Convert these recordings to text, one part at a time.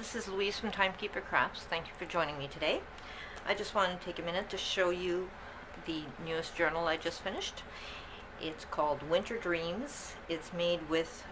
This is Louise from Timekeeper Crafts. Thank you for joining me today. I just wanted to take a minute to show you the newest journal I just finished. It's called Winter Dreams. It's made with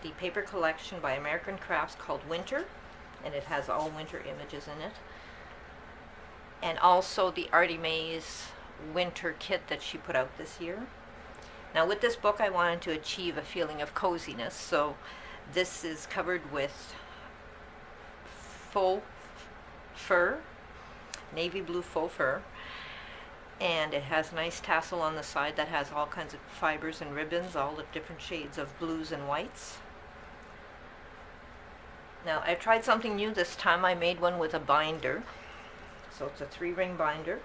the paper collection by American Crafts called Winter, and it has all winter images in it. And also the Ymaze winter kit that she put out this year. Now with this book I wanted to achieve a feeling of coziness, so this is covered with faux fur, navy blue faux fur, and it has a nice tassel on the side that has all kinds of fibers and ribbons, all the different shades of blues and whites. Now I tried something new this time. I made one with a binder, so it's a 3-ring binder.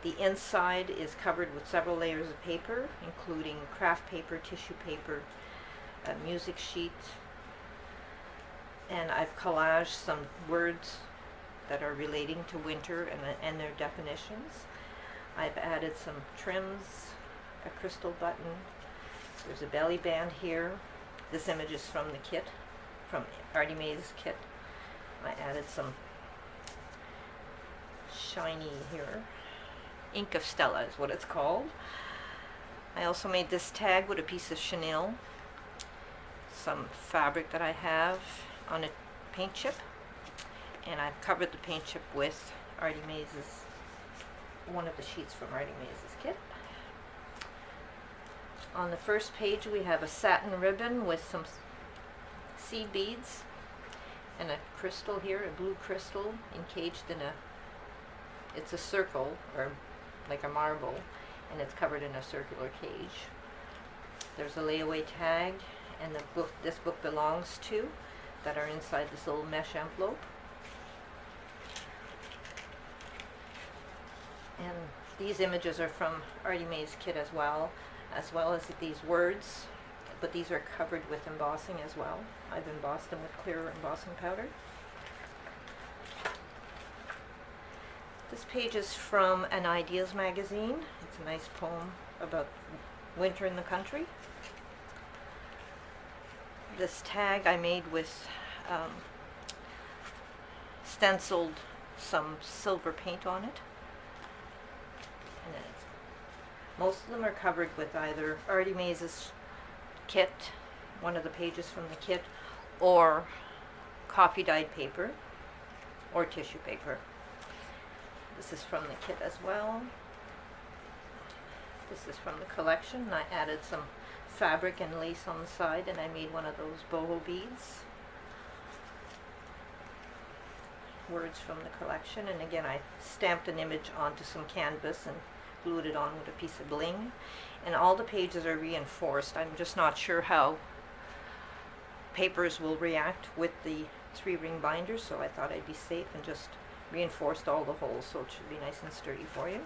The inside is covered with several layers of paper, including craft paper, tissue paper, a music sheet, and I've collaged some words that are relating to winter and their definitions. I've added some trims, a crystal button, there's a belly band here. This image is from the kit, from Ymaze's kit. I added some shiny here. Ink of Stella is what it's called. I also made this tag with a piece of chenille, some fabric that I have on a paint chip, and I've covered the paint chip with Ymaze's, one of the sheets from Ymaze's kit. On the first page we have a satin ribbon with some seed beads and a crystal here, a blue crystal encaged in it's a circle, or like a marble, and it's covered in a circular cage. There's a layaway tag and the book this book belongs to that are inside this little mesh envelope. And these images are from Ymaze's kit as well as these words, but these are covered with embossing as well. I've embossed them with clear embossing powder. This page is from an Ideas magazine. It's a nice poem about winter in the country. This tag I made with stenciled some silver paint on it. And then most of them are covered with either Ymaze's kit, one of the pages from the kit, or coffee dyed paper or tissue paper. This is from the kit as well. This is from the collection, and I added some fabric and lace on the side, and I made one of those boho beads. Words from the collection, and again I stamped an image onto some canvas and glued it on with a piece of bling. And all the pages are reinforced. I'm just not sure how papers will react with the 3-ring binder, so I thought I'd be safe and just reinforced all the holes, so it should be nice and sturdy for you.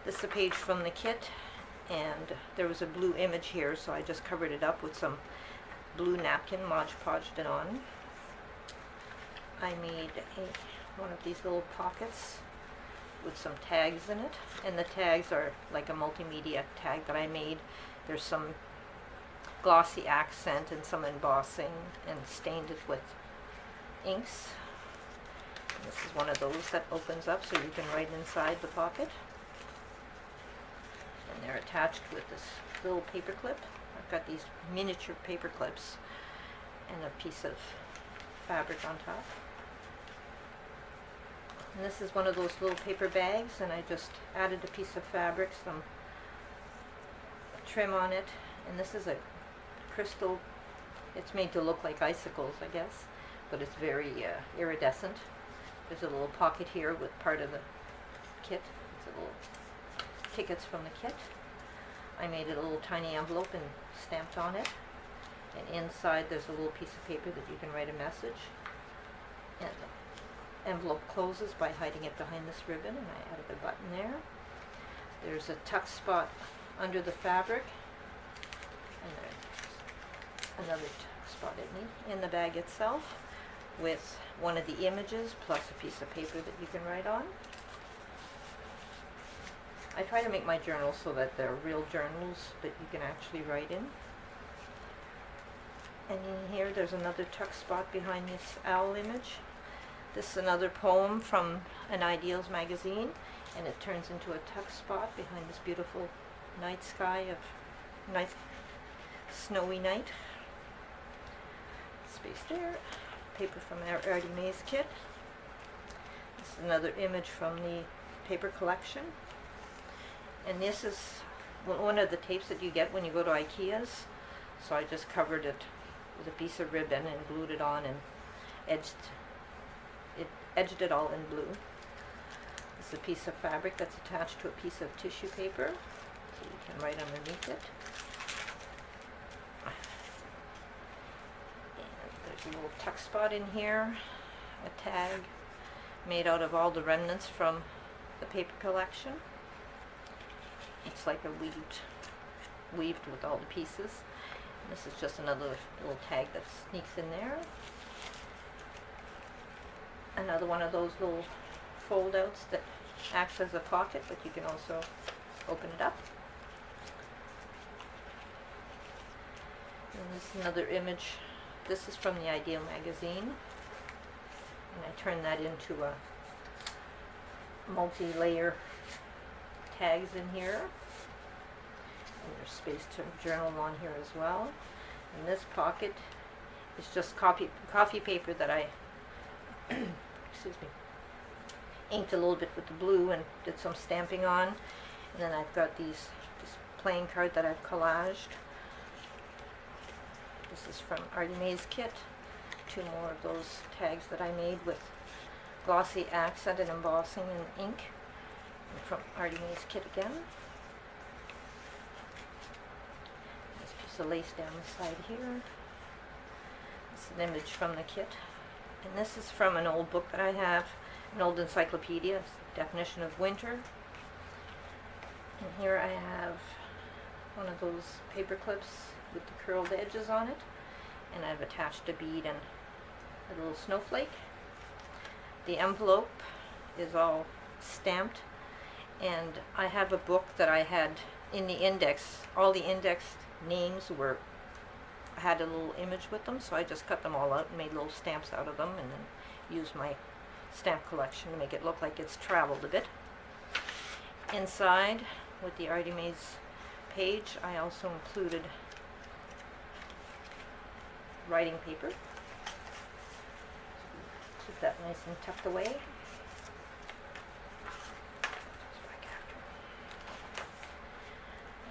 This is a page from the kit, and there was a blue image here, so I just covered it up with some blue napkin, Mod Podged it on. I made one of these little pockets with some tags in it, and the tags are like a multimedia tag that I made. There's some glossy accent and some embossing, and stained it with inks. And this is one of those that opens up so you can write inside the pocket. And they're attached with this little paper clip. I've got these miniature paper clips and a piece of fabric on top. And this is one of those little paper bags, and I just added a piece of fabric, some trim on it, and this is a crystal. It's made to look like icicles, I guess, but it's very iridescent. There's a little pocket here with part of the kit. It's a little tickets from the kit. I made a little tiny envelope and stamped on it, and inside there's a little piece of paper that you can write a message. And the envelope closes by hiding it behind this ribbon, and I added a button there. There's a tuck spot under the fabric, and there's another tuck spot in the bag itself with one of the images plus a piece of paper that you can write on. I try to make my journals so that they're real journals that you can actually write in. And in here there's another tuck spot behind this owl image. This is another poem from an Ideals magazine, and it turns into a tuck spot behind this beautiful night sky of nice snowy night. Space there. Paper from our Ymaze kit. This is another image from the paper collection. And this is one of the tapes that you get when you go to IKEA's. So I just covered it with a piece of ribbon and glued it on and edged it all in blue. This is a piece of fabric that's attached to a piece of tissue paper, so you can write underneath it. And there's a little tuck spot in here, a tag made out of all the remnants from the paper collection. It's like a weaved with all the pieces. And this is just another little tag that sneaks in there. Another one of those little fold outs that acts as a pocket, but you can also open it up. And this is another image. This is from the Ideal magazine. And I turned that into a multi-layer tags in here. And there's space to journal on here as well. And this pocket is just coffee paper that I excuse me, inked a little bit with the blue and did some stamping on. And then I've got this playing card that I've collaged. This is from our Ymaze kit. 2 more of those tags that I made with glossy accent and embossing and ink. And from our Ymaze kit again. This piece of lace down the side here. This is an image from the kit. And this is from an old book that I have, an old encyclopedia, definition of winter. And here I have one of those paper clips with the curled edges on it. And I've attached a bead and a little snowflake. The envelope is all stamped. And I have a book that I had in the index. All the index names had a little image with them, so I just cut them all out and made little stamps out of them, and then used my stamp collection to make it look like it's traveled a bit. Inside, with the Ymaze page, I also included writing paper. Keep that nice and tucked away.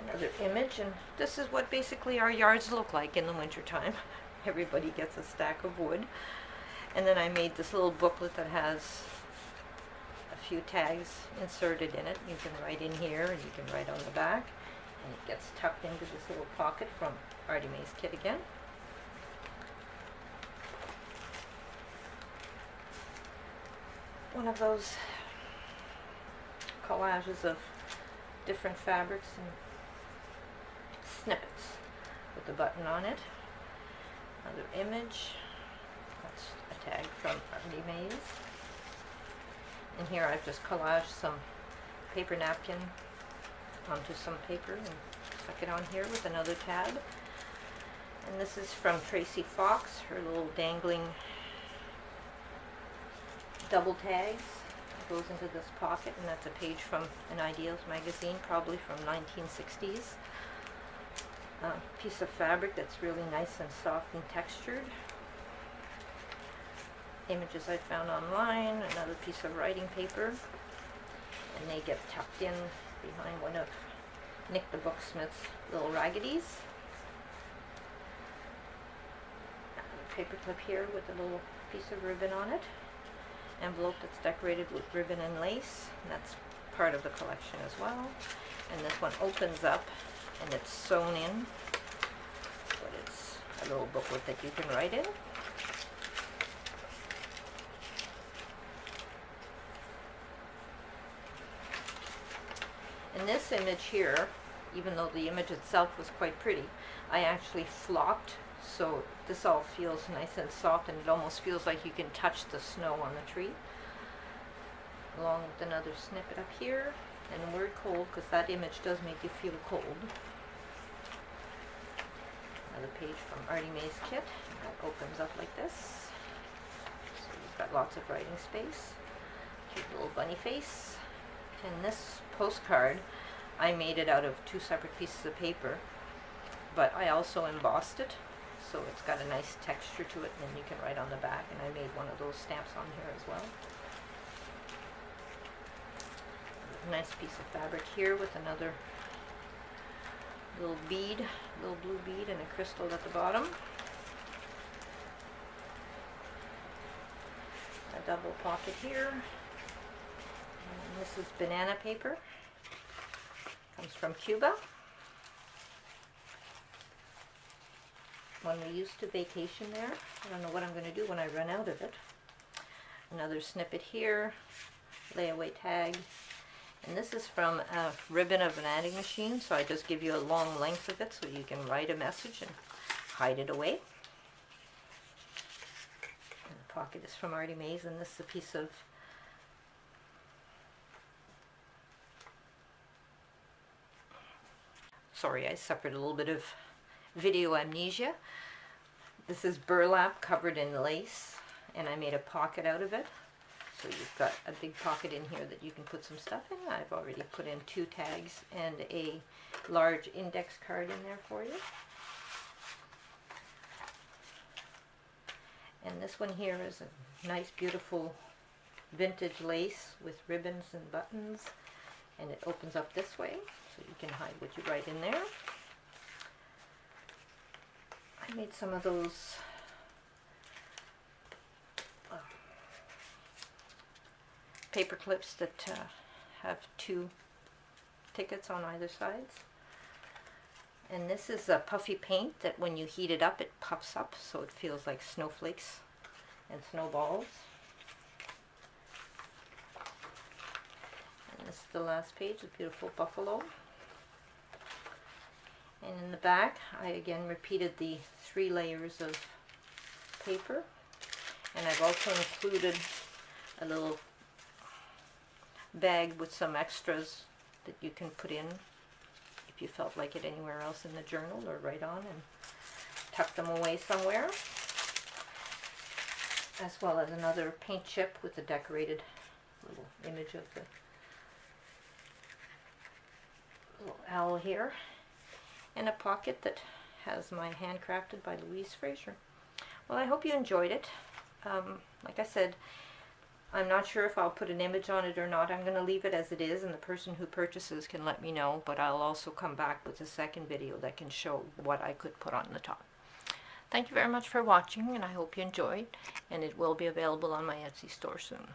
Another image, and this is what basically our yards look like in the winter time. Everybody gets a stack of wood. And then I made this little booklet that has a few tags inserted in it. You can write in here and you can write on the back, and it gets tucked into this little pocket from our Ymaze kit again. One of those collages of different fabrics and snippets with the button on it. Another image. That's a tag from Ymaze. And here I've just collaged some paper napkin onto some paper and stuck it on here with another tab. And this is from Tracy Fox, her little dangling double tags. It goes into this pocket, and that's a page from an Ideals magazine, probably from 1960s. Piece of fabric that's really nice and soft and textured. Images I found online, another piece of writing paper, and they get tucked in behind one of Nick the Booksmith's little raggeties. Paper clip here with a little piece of ribbon on it. Envelope that's decorated with ribbon and lace, and that's part of the collection as well. And this one opens up and it's sewn in, but it's a little booklet that you can write in. In this image here, even though the image itself was quite pretty, I actually flopped, so this all feels nice and soft, and it almost feels like you can touch the snow on the tree. Along with another snippet up here, and the word cold, because that image does make you feel cold. Another page from Ymaze kit. That opens up like this. So you've got lots of writing space. Cute little bunny face. And this postcard, I made it out of 2 separate pieces of paper, but I also embossed it, so it's got a nice texture to it, and then you can write on the back, and I made one of those stamps on here as well. A nice piece of fabric here with another little bead, little blue bead, and a crystal at the bottom. A double pocket here. And this is banana paper. Comes from Cuba. One we used to vacation there. I don't know what I'm going to do when I run out of it. Another snippet here. Layaway tag. And this is from a ribbon of an adding machine, so I just give you a long length of it so you can write a message and hide it away. And the pocket is from Ymaze, and this is a piece of sorry, I suffered a little bit of video amnesia. This is burlap covered in lace, and I made a pocket out of it. So you've got a big pocket in here that you can put some stuff in. I've already put in 2 tags and a large index card in there for you. And this one here is a nice, beautiful vintage lace with ribbons and buttons, and it opens up this way, so you can hide what you write in there. I made some of those paper clips that have 2 tickets on either sides. And this is a puffy paint that when you heat it up, it puffs up, so it feels like snowflakes and snowballs. And this is the last page, a beautiful buffalo. And in the back, I again repeated the 3 layers of paper. And I've also included a little bag with some extras that you can put in if you felt like it anywhere else in the journal, or write on and tuck them away somewhere. As well as another paint chip with a decorated little image of the little owl here. And a pocket that has my handcrafted by Louise Fraser. Well, I hope you enjoyed it. Like I said, I'm not sure if I'll put an image on it or not. I'm going to leave it as it is, and the person who purchases can let me know, but I'll also come back with a second video that can show what I could put on the top. Thank you very much for watching, and I hope you enjoyed, and it will be available on my Etsy store soon.